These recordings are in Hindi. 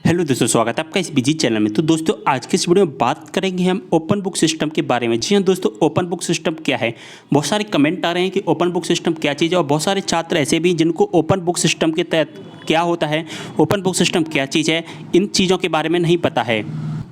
हेलो दोस्तों, स्वागत है आपका इस बिजी चैनल में। तो दोस्तों आज के इस वीडियो में बात करेंगे हम ओपन बुक सिस्टम के बारे में। जी हाँ दोस्तों, ओपन बुक सिस्टम क्या है। बहुत सारे कमेंट आ रहे हैं कि ओपन बुक सिस्टम क्या चीज़ है, और बहुत सारे छात्र ऐसे भी जिनको ओपन बुक सिस्टम के तहत क्या होता है, ओपन बुक सिस्टम क्या चीज़ है, इन चीज़ों के बारे में नहीं पता है।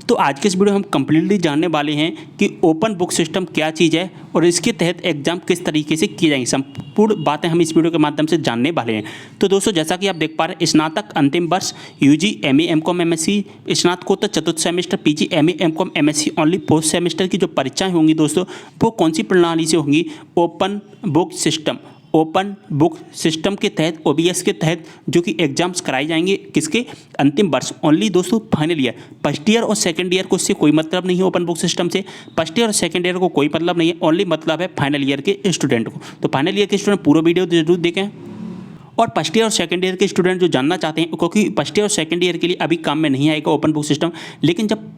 तो आज के इस वीडियो में हम कंप्लीटली जानने वाले हैं कि ओपन बुक सिस्टम क्या चीज़ है और इसके तहत एग्जाम किस तरीके से किए जाएंगे। संपूर्ण बातें हम इस वीडियो के माध्यम से जानने वाले हैं। तो दोस्तों जैसा कि आप देख पा रहे हैं, स्नातक अंतिम वर्ष यूजी एमए एमकॉम एमएससी, स्नातकोत्तर चतुर्थ semester PG MA M Com M Sc only fourth semester की जो परीक्षाएं होंगी दोस्तों, वो कौन सी प्रणाली से होंगी। Open book system, open book system के तहत, ओबीएस के तहत जो कि एग्जाम्स कराए जाएंगे। किसके? अंतिम वर्ष, ओनली दोस्तों फाइनल ईयर। फर्स्ट ईयर और सेकंड ईयर को इससे कोई मतलब नहीं है। ओपन बुक सिस्टम से फर्स्ट ईयर और सेकंड ईयर को कोई मतलब नहीं है, ओनली मतलब है फाइनल ईयर के स्टूडेंट को। तो फाइनल ईयर के स्टूडेंट पूरा वीडियो जरूर देखें। और फर्स्ट ईयर और सेकंड ईयर के स्टूडेंट जो जानना चाहते हैं, क्योंकि फर्स्ट ईयर और सेकंड ईयर के लिए अभी काम में नहीं आएगा ओपन बुक सिस्टम, लेकिन जब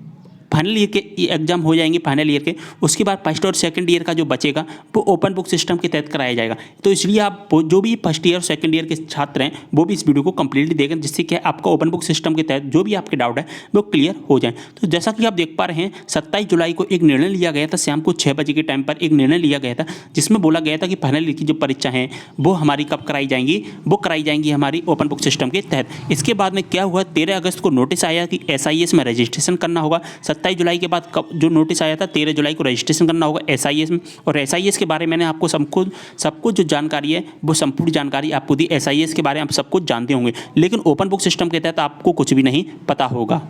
फाइनल ईयर के एग्जाम हो जाएंगे फाइनल ईयर के, उसके बाद फर्स्ट और सेकंड ईयर का जो बचेगा वो ओपन बुक सिस्टम के तहत कराया जाएगा। तो इसलिए आप जो भी फर्स्ट ईयर और सेकंड ईयर के छात्र हैं वो भी इस वीडियो को कंप्लीटली देखें, जिससे कि आपका ओपन बुक सिस्टम के तहत जो भी आपके डाउट है वो क्लियर हो जाए। तो जैसा कि आप देख पा रहे हैं, 27 जुलाई को एक निर्णय लिया गया था। शाम को 6 बजे के टाइम पर एक निर्णय लिया गया था, जिसमें बोला गया था कि फाइनल ईयर की जो परीक्षा हैं वो हमारी कब कराई जाएंगी, वो कराई जाएंगी हमारी ओपन बुक सिस्टम के तहत। इसके बाद में क्या हुआ, 13 अगस्त को नोटिस आया कि SIS में रजिस्ट्रेशन करना होगा। 27 जुलाई के बाद जो नोटिस आया था, 13 जुलाई को रजिस्ट्रेशन करना होगा SIS में। और SIS के बारे में मैंने आपको सब कुछ जो जानकारी है वो संपूर्ण जानकारी आपको दी। SIS के बारे में आप सब कुछ जानते होंगे, लेकिन ओपन बुक सिस्टम के तहत आपको कुछ भी नहीं पता होगा।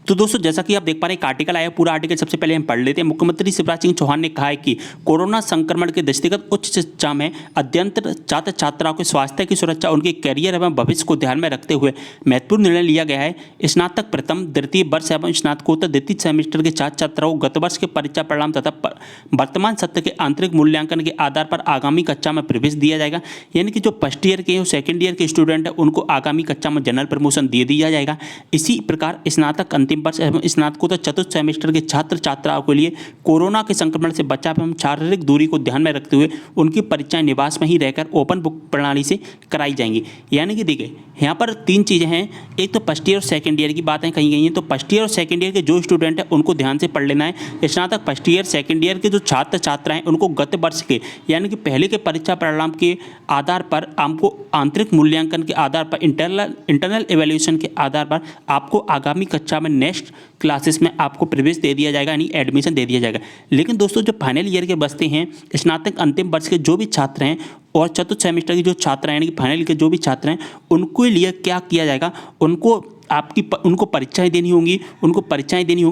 तो दोस्तों जैसा कि आप देख पा रहे हैं, एक आर्टिकल आया, पूरा आर्टिकल सबसे पहले हम पढ़ लेते हैं। मुख्यमंत्री शिवराज सिंह चौहान ने कहा है कि कोरोना संक्रमण के दृष्टिगत उच्च शिक्षा में अध्ययनरत छात्र छात्राओं के स्वास्थ्य की सुरक्षा, उनके करियर एवं भविष्य को ध्यान में रखते हुए महत्वपूर्ण निर्णय लिया गया है। स्नातक प्रथम द्वितीय वर्ष एवं स्नातकोत्तर द्वितीय सेमेस्टर के छात्र छात्राओं को गत वर्ष के परीक्षा परिणाम तथा वर्तमान सत्र के आंतरिक मूल्यांकन के आधार पर आगामी कक्षा में प्रवेश दिया जाएगा। यानी कि जो फर्स्ट ईयर के सेकेंड ईयर के स्टूडेंट हैं उनको आगामी कक्षा में जनरल प्रमोशन दे दिया जाएगा। इसी प्रकार स्नातक अंतिम वर्ष एवं स्नातकोत्तर चतुर्थ सेमेस्टर के छात्र छात्राओं के लिए कोरोना के संक्रमण से बचाव एवं शारीरिक दूरी को ध्यान में रखते हुए उनकी परीक्षाएं निवास में ही रहकर ओपन बुक प्रणाली से कराई जाएंगी। यानी कि देखिए यहाँ पर 3 चीज़ें हैं। एक तो फर्स्ट ईयर और सेकंड ईयर की बातें कही गई हैं। तो फर्स्ट ईयर और सेकंड ईयर के जो स्टूडेंट हैं उनको ध्यान से पढ़ लेना है। स्नातक फर्स्ट ईयर सेकंड ईयर के जो छात्र छात्रा हैं उनको गत वर्ष के यानी कि पहले के परीक्षा परिणाम के आधार पर आपको आंतरिक मूल्यांकन के आधार पर इंटरनल एवेल्यूशन के आधार पर आपको आगामी कक्षा में नेक्स्ट क्लासेस में आपको प्रवेश दे दिया जाएगा, यानी एडमिशन दे दिया जाएगा। लेकिन दोस्तों जो फाइनल ईयर के बचते हैं, स्नातक अंतिम वर्ष के जो भी छात्र हैं और चतुर्थ सेमेस्टर के जो छात्र हैं, यानी कि फाइनल के जो भी छात्र हैं, उनके लिए क्या किया जाएगा, उनको परीक्षाएं देनी होंगी।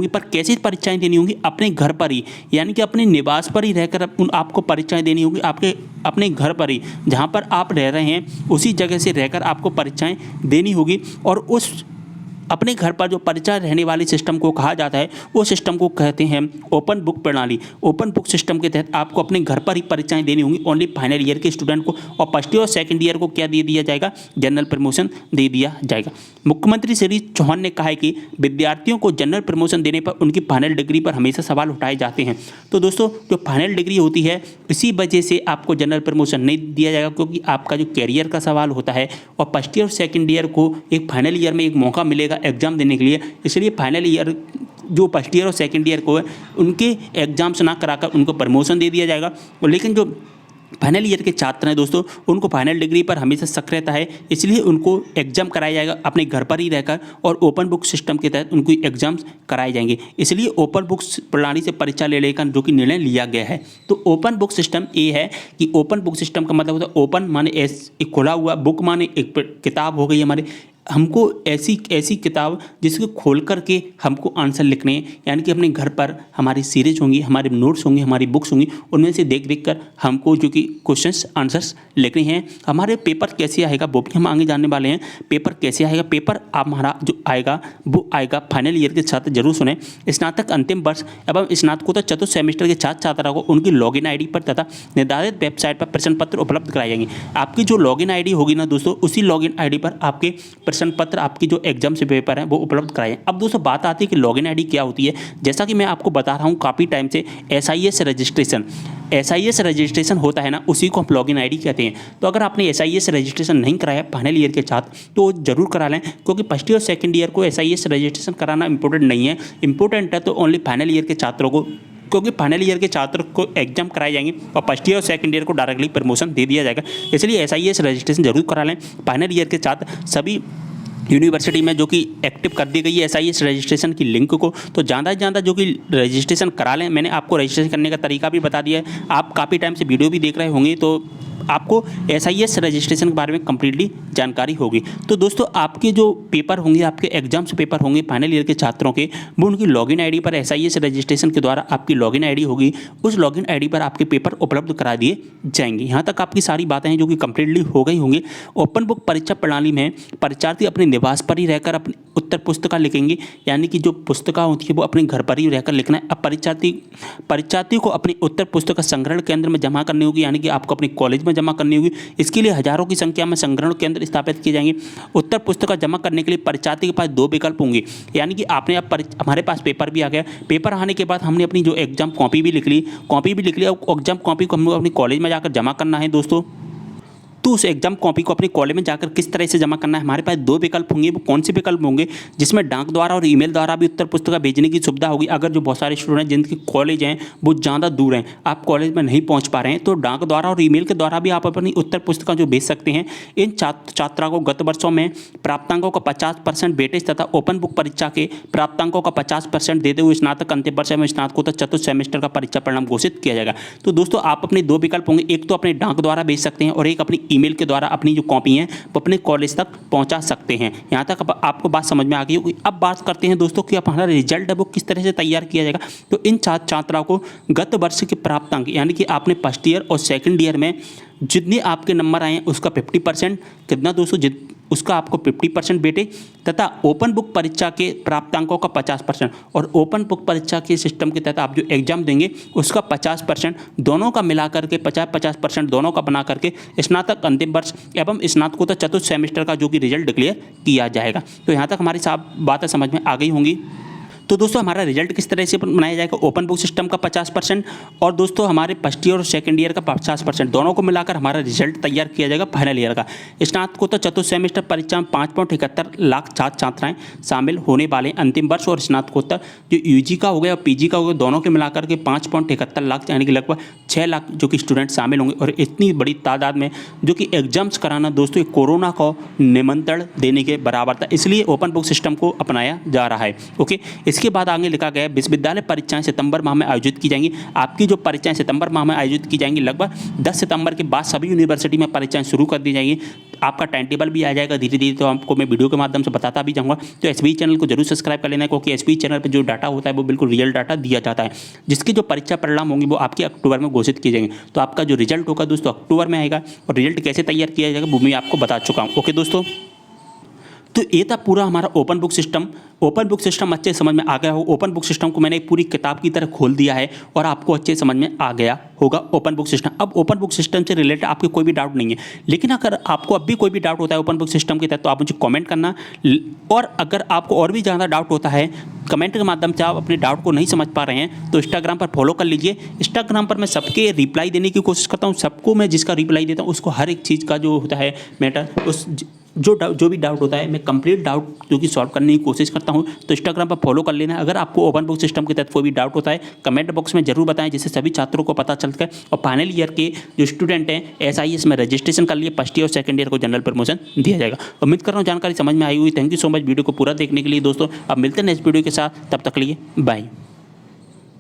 पर कैसे परीक्षाएं देनी होंगी? अपने घर पर ही, यानी कि अपने निवास पर ही रहकर आपको परीक्षाएं देनी होंगी। आपके अपने घर पर ही, जहां पर आप रह रहे हैं उसी जगह से रहकर आपको परीक्षाएं देनी होगी। और उस अपने घर पर जो परीक्षा रहने वाले सिस्टम को कहा जाता है, वो सिस्टम को कहते हैं ओपन बुक प्रणाली। ओपन बुक सिस्टम के तहत आपको अपने घर पर ही परीक्षाएं देनी होंगी ओनली फाइनल ईयर के स्टूडेंट को। और फर्स्ट ईयर और सेकंड ईयर को क्या दे दिया जाएगा? जनरल प्रमोशन दे दिया जाएगा। मुख्यमंत्री श्री चौहान ने कहा है कि विद्यार्थियों को जनरल प्रमोशन देने पर उनकी फाइनल डिग्री पर हमेशा सवाल उठाए जाते हैं। तो दोस्तों जो फाइनल डिग्री होती है, इसी वजह से आपको जनरल प्रमोशन नहीं दिया जाएगा, क्योंकि आपका जो कैरियर का सवाल होता है। और फर्स्ट ईयर और सेकंड ईयर को एक फाइनल ईयर में एक मौका मिलेगा एग्जाम देने के लिए, इसलिए फाइनल ईयर जो फर्स्ट ईयर और सेकंड ईयर को है उनके एग्जाम्स ना कराकर उनको प्रमोशन दे दिया जाएगा। लेकिन जो फाइनल ईयर के छात्र हैं दोस्तों, उनको फाइनल डिग्री पर हमेशा शक रहता है, इसलिए उनको एग्जाम कराया जाएगा अपने घर पर ही रहकर, और ओपन बुक सिस्टम के तहत उनको एग्जाम्स कराए जाएंगे। इसलिए ओपन बुक प्रणाली से परीक्षा ले लेकर जो कि निर्णय लिया गया है। तो ओपन बुक सिस्टम ये है कि ओपन बुक सिस्टम का मतलब होता है ओपन माने एक खुला हुआ, बुक माने एक किताब हो गई हमारे, हमको ऐसी किताब जिसको खोल करके हमको आंसर लिखने हैं। यानी कि अपने घर पर हमारी सीरीज होंगी, हमारे नोट्स होंगे, हमारी बुक्स होंगी, उनमें से देख देख कर हमको जो कि क्वेश्चंस आंसर्स लिखने हैं। हमारे पेपर कैसे आएगा वो भी हम आगे जानने वाले हैं। पेपर कैसे आएगा? पेपर हमारा जो आएगा वो आएगा फाइनल ईयर के छात्र जरूर सुने, स्नातक अंतिम वर्ष एवं स्नातकोत्तर चतुर्थ सेमेस्टर के छात्र छात्राओं को उनकी लॉगिन ID पर तथा निर्धारित वेबसाइट पर प्रश्न पत्र उपलब्ध कराए जाएंगे। आपकी जो लॉगिन ID होगी ना दोस्तों, उसी लॉगिन ID पर आपके प्रश्न पत्र, आपकी जो एग्जाम से पेपर है वो उपलब्ध कराए। अब दोस्तों बात आती है कि लॉगिन आईडी क्या होती है। जैसा कि मैं आपको बता रहा हूँ काफ़ी टाइम से, SIS रजिस्ट्रेशन होता है ना, उसी को हम लॉगिन आईडी कहते हैं। तो अगर आपने SIS रजिस्ट्रेशन नहीं कराया फाइनल ईयर के छात्र तो जरूर करा लें, क्योंकि फर्स्ट ईयर और सेकंड ईयर को SIS रजिस्ट्रेशन कराना इंपॉर्टेंट नहीं है। इंपॉर्टेंट है तो ओनली फाइनल ईयर के छात्रों को, क्योंकि फाइनल ईयर के छात्र को एग्जाम कराए जाएंगे और फर्स्ट ईयर और सेकंड ईयर को डायरेक्टली प्रमोशन दे दिया जाएगा। इसलिए SIS रजिस्ट्रेशन जरूर करा लें। फाइनल ईयर के छात्र सभी यूनिवर्सिटी में जो कि एक्टिव कर दी गई है SIS रजिस्ट्रेशन की लिंक को, तो ज़्यादा से ज़्यादा जो कि रजिस्ट्रेशन करा लें। मैंने आपको रजिस्ट्रेशन करने का तरीका भी बता दिया है, आप काफ़ी टाइम से वीडियो भी देख रहे होंगे तो आपको SIS रजिस्ट्रेशन के बारे में कम्प्लीटली जानकारी होगी। तो दोस्तों आपके जो पेपर होंगे, आपके एग्जाम्स पेपर होंगे फाइनल ईयर के छात्रों के, वो उनकी लॉगिन आईडी पर SIS रजिस्ट्रेशन के द्वारा आपकी लॉगिन आईडी होगी, उस लॉगिन आईडी पर आपके पेपर उपलब्ध करा दिए जाएंगे। यहाँ तक आपकी सारी बातें हैं जो कि कम्प्लीटली हो गई होंगी। ओपन बुक परीक्षा प्रणाली में परीक्षार्थी अपने निवास पर ही रहकर अपनी उत्तर पुस्तिका लिखेंगे, यानी कि जो पुस्तिका होती है वो अपने घर पर ही रहकर लिखना है। अब परीक्षार्थी को अपनी उत्तर पुस्तिका संग्रहण केंद्र में जमा करनी होगी, यानी कि आपको अपने कॉलेज में जमा करनी होगी। इसके लिए हजारों की संख्या में संग्रहण केंद्र स्थापित किए जाएंगे। उत्तर पुस्तिका जमा करने के लिए परीक्षार्थी के पास 2 विकल्प होंगे, यानी कि आपने अब हमारे पास पेपर भी आ गया, पेपर आने के बाद हमने अपनी जो एग्जाम कॉपी भी लिख ली, अब एग्जाम कॉपी को हम अपने कॉलेज में जाकर जमा करना है दोस्तों। तो उस एग्जाम कॉपी को अपने कॉलेज में जाकर किस तरह से जमा करना है, हमारे पास 2 विकल्प होंगे। वो कौन से विकल्प होंगे? जिसमें डाक द्वारा और ईमेल द्वारा भी उत्तर पुस्तिका भेजने की सुविधा होगी। अगर जो बहुत सारे स्टूडेंट जिनके कॉलेज हैं वो ज़्यादा दूर हैं, आप कॉलेज में नहीं पहुंच पा रहे हैं, तो डाक द्वारा और ईमेल के द्वारा भी आप अपनी उत्तर पुस्तिका जो भेज सकते हैं। इन छात्रा को गत वर्षों में प्राप्तांकों का 50% वेटेज तथा ओपन बुक परीक्षा के प्राप्तांकों का 50% देते हुए स्नातक अंतिम वर्ष में स्नातकोत्तर चतुर्थ सेमेस्टर का परीक्षा परिणाम घोषित किया जाएगा। तो दोस्तों आप अपने 2 विकल्प होंगे, एक तो अपने डाक द्वारा भेज सकते हैं और एक अपनी ईमेल के द्वारा अपनी जो कॉपी है वो अपने कॉलेज तक पहुंचा सकते हैं। यहाँ तक अब आपको बात समझ में आ गई होगी। अब बात करते हैं दोस्तों कि अब हमारा रिजल्ट है वो किस तरह से तैयार किया जाएगा। तो इन छात्राओं को गत वर्ष के प्राप्तांक, यानी कि आपने फर्स्ट ईयर और सेकंड ईयर में जितने आपके नंबर आए हैं उसका 50% कितना दोस्तों, उसका आपको 50% वेटेज तथा ओपन बुक परीक्षा के प्राप्तांकों का 50% और ओपन बुक परीक्षा के सिस्टम के तहत आप जो एग्जाम देंगे उसका 50%, दोनों का मिलाकर के 50-50% दोनों का बना करके स्नातक अंतिम वर्ष एवं स्नातकोत्तर चतुर्थ सेमेस्टर का जो कि रिजल्ट डिक्लेयर किया जाएगा। तो यहाँ तक हमारी सब बातें समझ में आ गई होंगी। तो दोस्तों हमारा रिजल्ट किस तरह से बनाया जाएगा, ओपन बुक सिस्टम का 50% और दोस्तों हमारे फर्स्ट ईयर और सेकंड ईयर का 50%, दोनों को मिलाकर हमारा रिजल्ट तैयार किया जाएगा फाइनल ईयर का। स्नातकोत्तर चतुर्थ सेमेस्टर परीक्षा में 5.71 लाख छात्र छात्राएं शामिल होने वाले अंतिम वर्ष और स्नातकोत्तर जो UG का हो गया और PG का हो गया, दोनों के मिलाकर के 5.71 लाख यानी कि लगभग 6 लाख जो कि स्टूडेंट शामिल होंगे। और इतनी बड़ी तादाद में जो कि एग्जाम्स कराना दोस्तों कोरोना को निमंत्रण देने के बराबर था, इसलिए ओपन बुक सिस्टम को अपनाया जा रहा है। ओके, इसके बाद आगे लिखा गया विश्वविद्यालय परीक्षाएं सितंबर माह में आयोजित की जाएंगी। आपकी जो परीक्षाएं सितंबर माह में आयोजित की जाएंगी, लगभग 10 सितंबर के बाद सभी यूनिवर्सिटी में परीक्षाएं शुरू कर दी जाएंगी। आपका टाइम टेबल भी आ जाएगा धीरे धीरे, तो आपको मैं वीडियो के माध्यम से बताता भी जाऊंगा। तो SBI चैनल को जरूर सब्सक्राइब कर लेना है, क्योंकि SBI चैनल पर जो डाटा होता है वो बिल्कुल रियल डाटा दिया जाता है, जिसके जो परीक्षा परिणाम होंगे वो आपके अक्टूबर में घोषित किए जाएंगे। तो आपका जो रिजल्ट होगा दोस्तों अक्टूबर में आएगा और रिजल्ट कैसे तैयार किया जाएगा वो मैं आपको बता चुका हूँ। ओके दोस्तों, तो ये था पूरा हमारा open book system. Open book system अच्छे समझ में आ गया हो। ओपन बुक सिस्टम को मैंने पूरी किताब की तरह खोल दिया है और आपको अच्छे समझ में आ गया होगा ओपन बुक सिस्टम। अब ओपन बुक सिस्टम से रिलेटेड आपके कोई भी डाउट नहीं है, लेकिन अगर आपको अब भी कोई भी डाउट होता है ओपन बुक सिस्टम के तहत तो आप मुझे कमेंट करना, और अगर आपको और भी ज़्यादा डाउट होता है कमेंट के माध्यम से आप अपने डाउट को नहीं समझ पा रहे हैं तो इंस्टाग्राम पर फॉलो कर लीजिए। इंस्टाग्राम पर मैं सबके रिप्लाई देने की कोशिश करता हूँ, सबको मैं जिसका रिप्लाई देता हूँ उसको हर एक चीज़ का जो होता है मैटर, उस जो भी डाउट होता है मैं कंप्लीट डाउट जो कि सॉल्व करने की कोशिश करता हूं। तो इंस्टाग्राम पर फॉलो कर लेना। अगर आपको ओपन बुक सिस्टम के तहत कोई भी डाउट होता है कमेंट बॉक्स में जरूर बताएं, जिससे सभी छात्रों को पता चल सके। और फाइनल ईयर के जो स्टूडेंट हैं SIS में रजिस्ट्रेशन कर लिए, फर्स्ट ईयर और सेकंड ईयर को जनरल प्रमोशन दिया जाएगा। उम्मीद कर रहा हूँ जानकारी समझ में आई हुई। Thank you so much video को पूरा देखने के लिए दोस्तों। अब मिलते हैं नेक्स्ट वीडियो के साथ, तब तक के लिए बाय।